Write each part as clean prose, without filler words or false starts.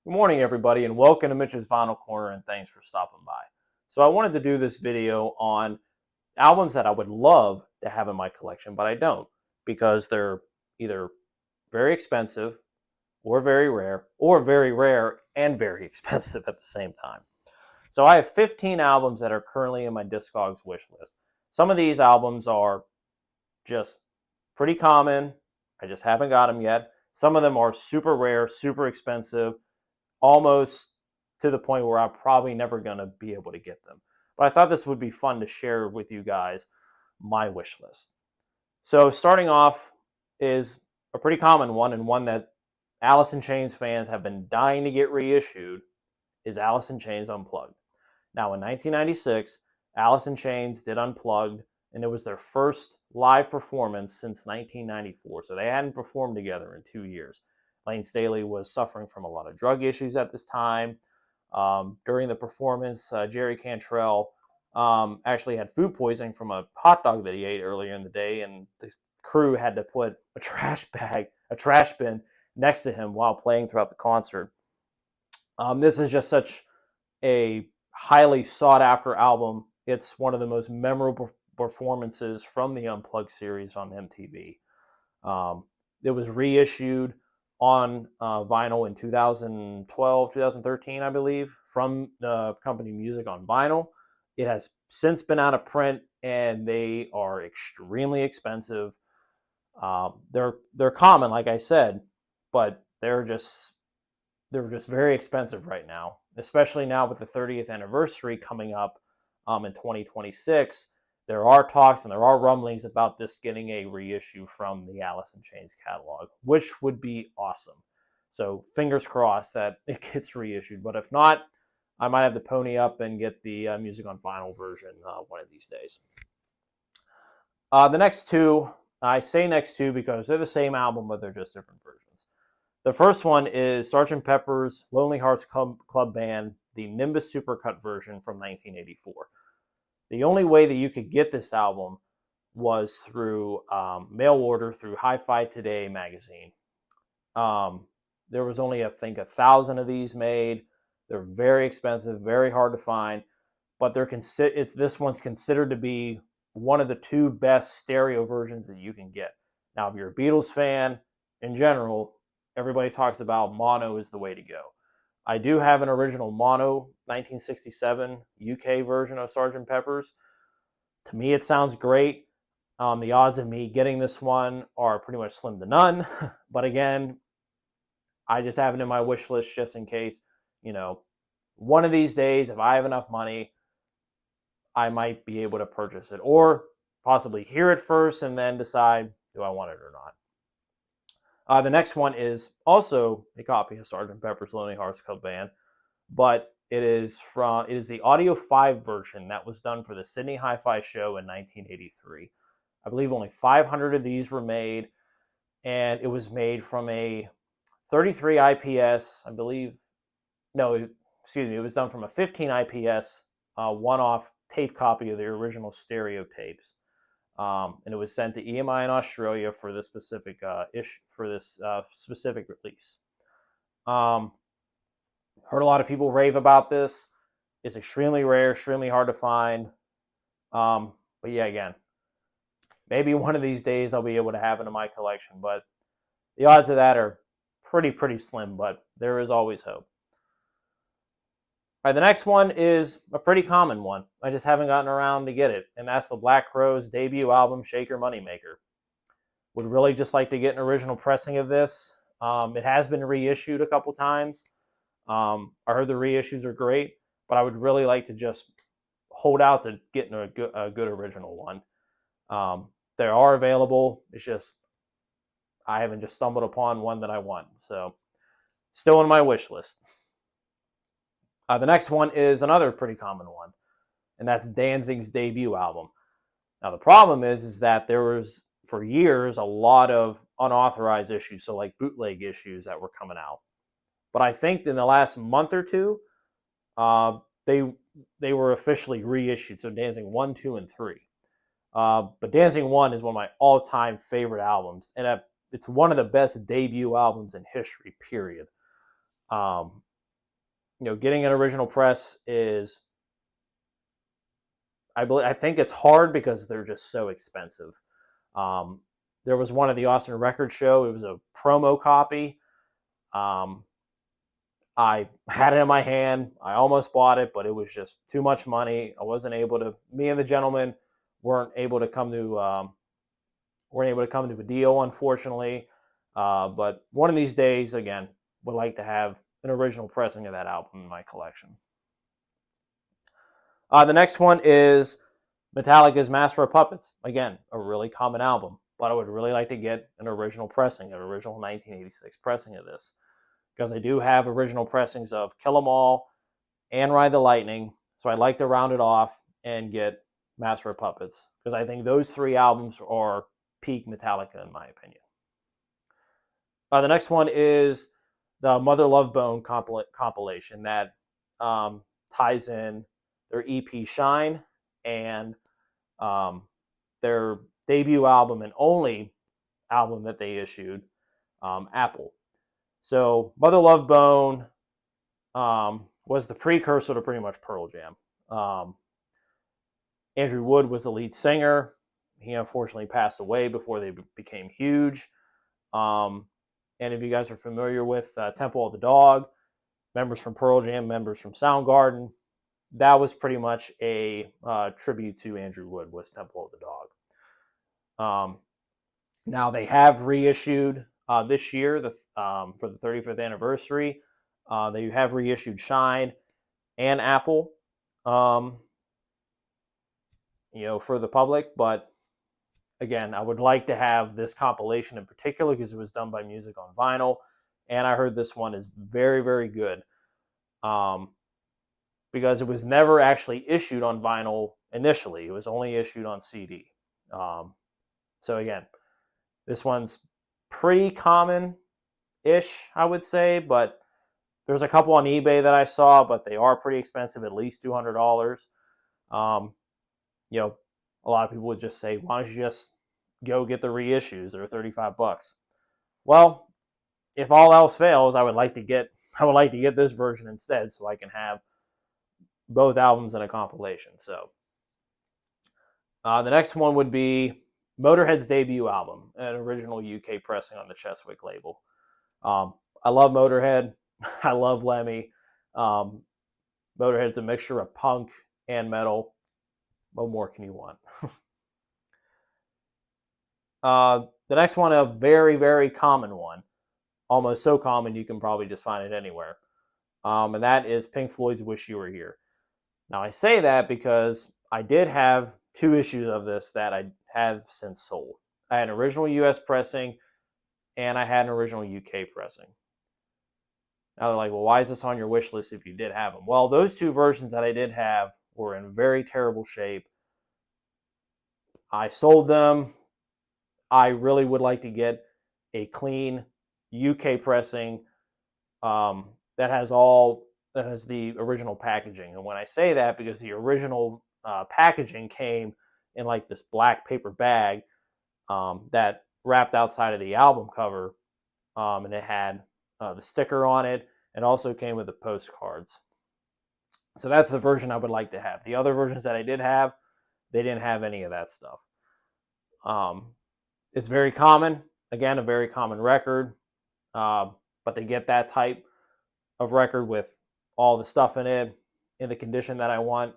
Good morning, everybody, and welcome to Mitch's Vinyl Corner, and thanks for stopping by. So I wanted to do this video on albums that I would love to have in my collection, but I don't because they're either very expensive or very rare and very expensive at the same time. So I have 15 albums that are currently in my Discogs wish list. Some of these albums are just pretty common. I just haven't got them yet. Some of them are super rare, super expensive, almost to the point where I'm probably never going to be able to get them. But I thought this would be fun to share with you guys my wish list. So starting off is a pretty common one, and one that Alice in Chains fans have been dying to get reissued, is Alice in Chains Unplugged. Now in 1996, Alice in Chains did Unplugged, and it was their first live performance since 1994. So they hadn't performed together in 2 years. Lane Staley was suffering from a lot of drug issues at this time. During the performance, Jerry Cantrell actually had food poisoning from a hot dog that he ate earlier in the day, and the crew had to put a trash bin next to him while playing throughout the concert. This is just such a highly sought after album. It's one of the most memorable performances from the Unplugged series on MTV. It was reissued on vinyl in 2012, 2013, I believe, from the company Music on Vinyl. It has since been out of print, and they are extremely expensive. They're common, like I said, but they're just very expensive right now, especially now with the 30th anniversary coming up in 2026. There are talks and there are rumblings about this getting a reissue from the Alice in Chains catalog, which would be awesome. So fingers crossed that it gets reissued. But if not, I might have to pony up and get the Music on Vinyl version one of these days. The next two, I say next two because they're the same album, but they're just different versions. The first one is Sgt. Pepper's Lonely Hearts Club Band, the Nimbus Supercut version from 1984. The only way that you could get this album was through mail order through Hi-Fi Today magazine. There was only, I think, 1,000 of these made. They're very expensive, very hard to find, but this one's considered to be one of the two best stereo versions that you can get. Now, if you're a Beatles fan, in general, everybody talks about mono is the way to go. I do have an original mono 1967 UK version of Sgt. Pepper's. To me, it sounds great. The odds of me getting this one are pretty much slim to none. But again, I just have it in my wish list just in case. One of these days, if I have enough money, I might be able to purchase it, or possibly hear it first and then decide, do I want it or not? The next one is also a copy of Sgt. Pepper's Lonely Hearts Club Band, but it is the Audiophile version that was done for the Sydney Hi-Fi show in 1983. I believe only 500 of these were made, and it was made from a 33 IPS, I believe. No, excuse me, it was done from a 15 IPS one-off tape copy of the original stereo tapes. And it was sent to EMI in Australia for this specific specific release. Heard a lot of people rave about this. It's extremely rare, extremely hard to find. But yeah, again, maybe one of these days I'll be able to have it in my collection, but the odds of that are pretty slim, but there is always hope. All right, the next one is a pretty common one. I just haven't gotten around to get it, and that's the Black Crowes debut album, Shake Your Moneymaker. Would really just like to get an original pressing of this. It has been reissued a couple times. I heard the reissues are great, but I would really like to just hold out to getting a good original one. They are available. It's just I haven't just stumbled upon one that I want. So still on my wish list. The next one is another pretty common one, and that's Danzig's debut album. Now the problem is that there was for years a lot of unauthorized issues, so like bootleg issues that were coming out. But I think in the last month or two, they were officially reissued. So Danzig 1, 2, and 3. But Danzig 1 is one of my all-time favorite albums, and it's one of the best debut albums in history. Period. getting an original press is, I think it's hard because they're just so expensive. Um, there was one at the Austin Record Show. It was a promo copy. Um, I had it in my hand. I almost bought it, but it was just too much money. I wasn't able to. Me and the gentleman weren't able to come to a deal, unfortunately. But one of these days, again, would like to have an original pressing of that album in my collection. The next one is Metallica's Master of Puppets. Again, a really common album, but I would really like to get an original pressing, an original 1986 pressing of this, because I do have original pressings of Kill 'Em All and Ride the Lightning, so I'd like to round it off and get Master of Puppets, because I think those three albums are peak Metallica in my opinion. The next one is the Mother Love Bone compilation that ties in their EP Shine and their debut album and only album that they issued, Apple. So Mother Love Bone was the precursor to pretty much Pearl Jam. Andrew Wood was the lead singer. He unfortunately passed away before they became huge. And if you guys are familiar with Temple of the Dog, members from Pearl Jam, members from Soundgarden, that was pretty much a tribute to Andrew Wood, was Temple of the Dog. Now they have reissued this year for the 35th anniversary. They have reissued Shine and Apple, for the public. But again, I would like to have this compilation in particular because it was done by Music on Vinyl, and I heard this one is very, very good. Because it was never actually issued on vinyl initially. It was only issued on CD. So again, this one's pretty common-ish, I would say, but there's a couple on eBay that I saw, but they are pretty expensive, at least $200. A lot of people would just say, why don't you just go get the reissues? They're $35. Well, if all else fails, I would like to get this version instead, so I can have both albums in a compilation. So the next one would be Motorhead's debut album, an original UK pressing on the Cheswick label. I love Motorhead. I love Lemmy. Motorhead's a mixture of punk and metal. What more can you want? The next one, a very, very common one, almost so common you can probably just find it anywhere, and that is Pink Floyd's Wish You Were Here. Now, I say that because I did have 2 issues of this that I have since sold. I had an original US pressing, and I had an original UK pressing. Now they're like, well, why is this on your wish list if you did have them? Well, those 2 versions that I did have were in very terrible shape. I sold them. I really would like to get a clean UK pressing that has the original packaging. And when I say that, because the original packaging came in like this black paper bag that wrapped outside of the album cover, and it had the sticker on it, and also came with the postcards. So that's the version I would like to have. The other versions that I did have, they didn't have any of that stuff. It's very common. Again, a very common record. But to get that type of record with all the stuff in it, in the condition that I want,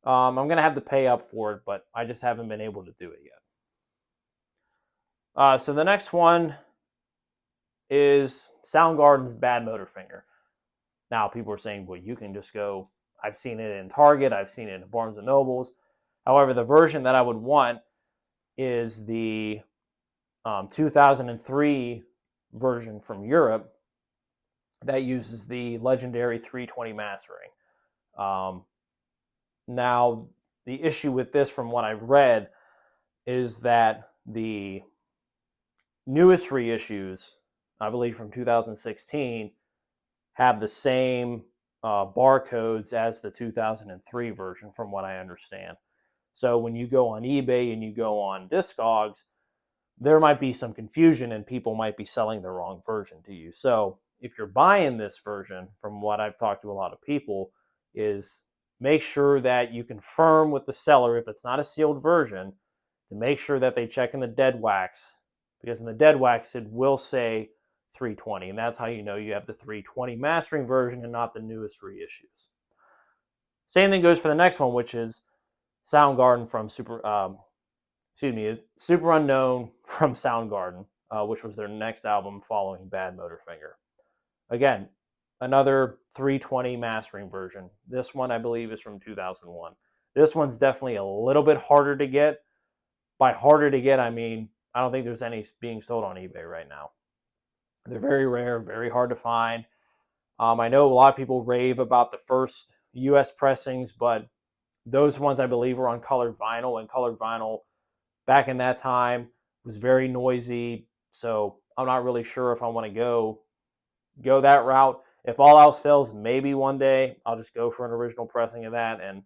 I'm going to have to pay up for it, but I just haven't been able to do it yet. So the next one is Soundgarden's Bad Motorfinger. Now, people are saying, well, you can just go, I've seen it in Target, I've seen it in Barnes & Nobles. However, the version that I would want is the 2003 version from Europe that uses the legendary 320 mastering. Now, the issue with this, from what I've read, is that the newest reissues, I believe from 2016, have the same barcodes as the 2003 version, from what I understand. So when you go on eBay and you go on Discogs, there might be some confusion and people might be selling the wrong version to you. So if you're buying this version, from what I've talked to a lot of people, is make sure that you confirm with the seller, if it's not a sealed version, to make sure that they check in the dead wax, because in the dead wax it will say 320, and that's how you know you have the 320 mastering version and not the newest reissues. Same thing goes for the next one, which is Soundgarden from Super Unknown from Soundgarden, which was their next album following Bad Motorfinger. Again, another 320 mastering version. This one, I believe, is from 2001. This one's definitely a little bit harder to get. By harder to get, I mean, I don't think there's any being sold on eBay right now. They're very rare, very hard to find. I know a lot of people rave about the first US pressings, but those ones, I believe, were on colored vinyl, and colored vinyl back in that time was very noisy. So I'm not really sure if I want to go that route. If all else fails, maybe one day I'll just go for an original pressing of that, and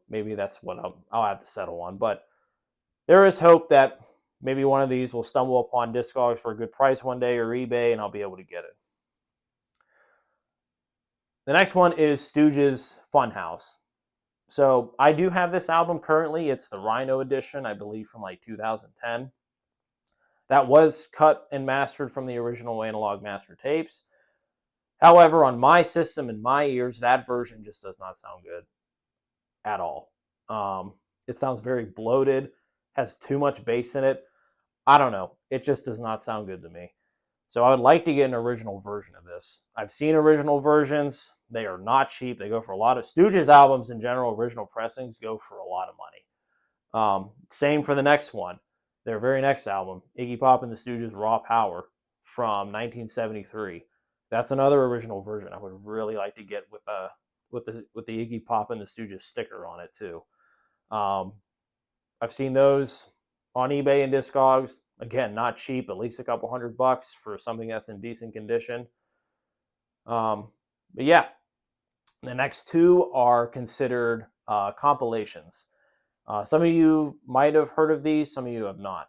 maybe that's what I'll have to settle on. But there is hope that maybe one of these will stumble upon Discogs for a good price one day, or eBay, and I'll be able to get it. The next one is Stooges Funhouse. So I do have this album currently. It's the Rhino edition, I believe, from like 2010. That was cut and mastered from the original analog master tapes. However, on my system and my ears, that version just does not sound good at all. It sounds very bloated, has too much bass in it. I don't know. It just does not sound good to me. So I would like to get an original version of this. I've seen original versions. They are not cheap. They go for a lot of Stooges albums in general. Original pressings go for a lot of money. Same for the next one. Their very next album, Iggy Pop and the Stooges Raw Power from 1973. That's another original version I would really like to get with the Iggy Pop and the Stooges sticker on it too. I've seen those on eBay and Discogs. Again, not cheap, at least a couple $100 for something that's in decent condition. But yeah, the next two are considered compilations. Some of you might have heard of these, some of you have not.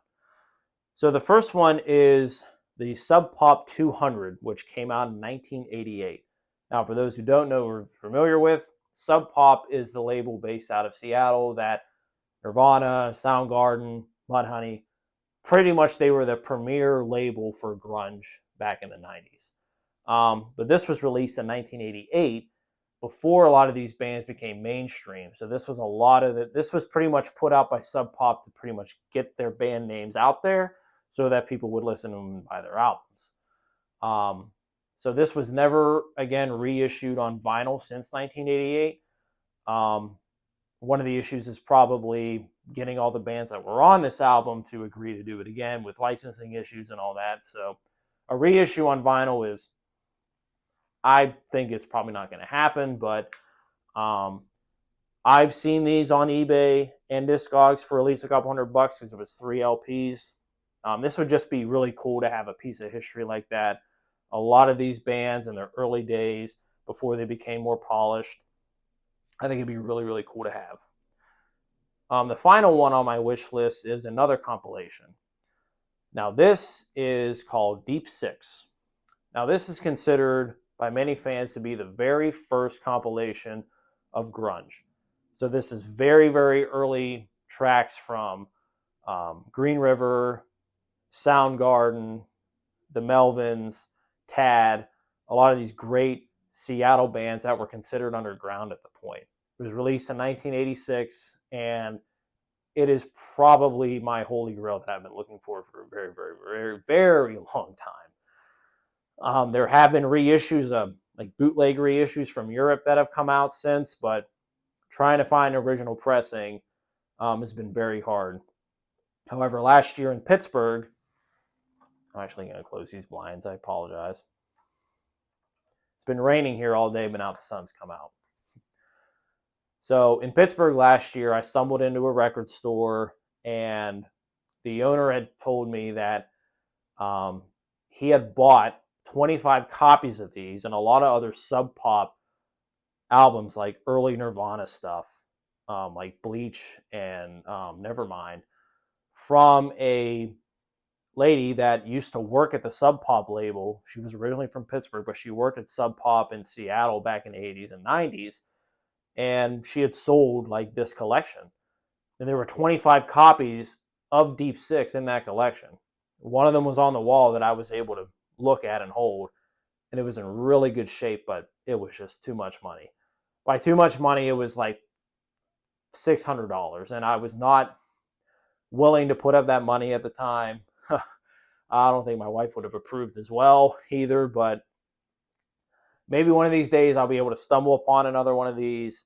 So the first one is the Sub Pop 200, which came out in 1988. Now, for those who don't know or are familiar with, Sub Pop is the label based out of Seattle that Nirvana, Soundgarden, Mudhoney, pretty much they were the premier label for grunge back in the 90s. But this was released in 1988 before a lot of these bands became mainstream. So this was this was pretty much put out by Sub Pop to pretty much get their band names out there so that people would listen to them and buy their albums. So this was never, again, reissued on vinyl since 1988. One of the issues is probably getting all the bands that were on this album to agree to do it again with licensing issues and all that. So a reissue on vinyl is, I think it's probably not going to happen, but I've seen these on eBay and Discogs for at least a couple $100 because it was 3 LPs. This would just be really cool to have a piece of history like that. A lot of these bands in their early days, before they became more polished, I think it'd be really, really cool to have. The final one on my wish list is another compilation. Now, this is called Deep Six. Now, this is considered by many fans to be the very first compilation of grunge. So this is very, very early tracks from Green River, Soundgarden, the Melvins, Tad, a lot of these great Seattle bands that were considered underground at the point. It was released in 1986, and it is probably my holy grail that I've been looking for a very, very, very, very long time. There have been reissues, like bootleg reissues from Europe that have come out since, but trying to find original pressing has been very hard. However, last year in Pittsburgh, I'm actually going to close these blinds. I apologize. It's been raining here all day, but now the sun's come out. So in Pittsburgh last year, I stumbled into a record store, and the owner had told me that he had bought 25 copies of these and a lot of other Sub Pop albums, like early Nirvana stuff, like Bleach and Nevermind, from a lady that used to work at the Sub Pop label. She was originally from Pittsburgh, but she worked at Sub Pop in Seattle back in the 80s and 90s. And she had sold like this collection. And there were 25 copies of Deep Six in that collection. One of them was on the wall that I was able to look at and hold. And it was in really good shape, but it was just too much money. By too much money, it was like $600. And I was not willing to put up that money at the time. I don't think my wife would have approved as well either, but maybe one of these days I'll be able to stumble upon another one of these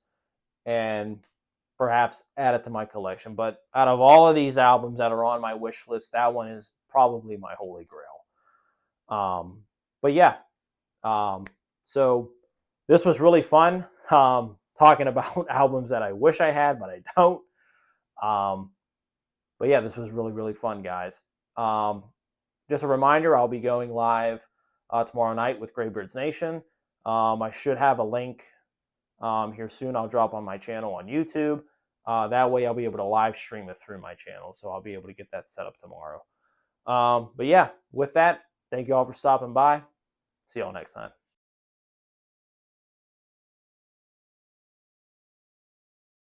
and perhaps add it to my collection. But out of all of these albums that are on my wish list, that one is probably my holy grail. But yeah, so this was really fun, talking about albums that I wish I had, but I don't. But yeah, this was really, really fun, guys. Just a reminder, I'll be going live tomorrow night with Greybeard's Nation. I should have a link here soon. I'll drop on my channel on YouTube. That way I'll be able to live stream it through my channel. So I'll be able to get that set up tomorrow. But yeah, with that, thank you all for stopping by. See y'all next time.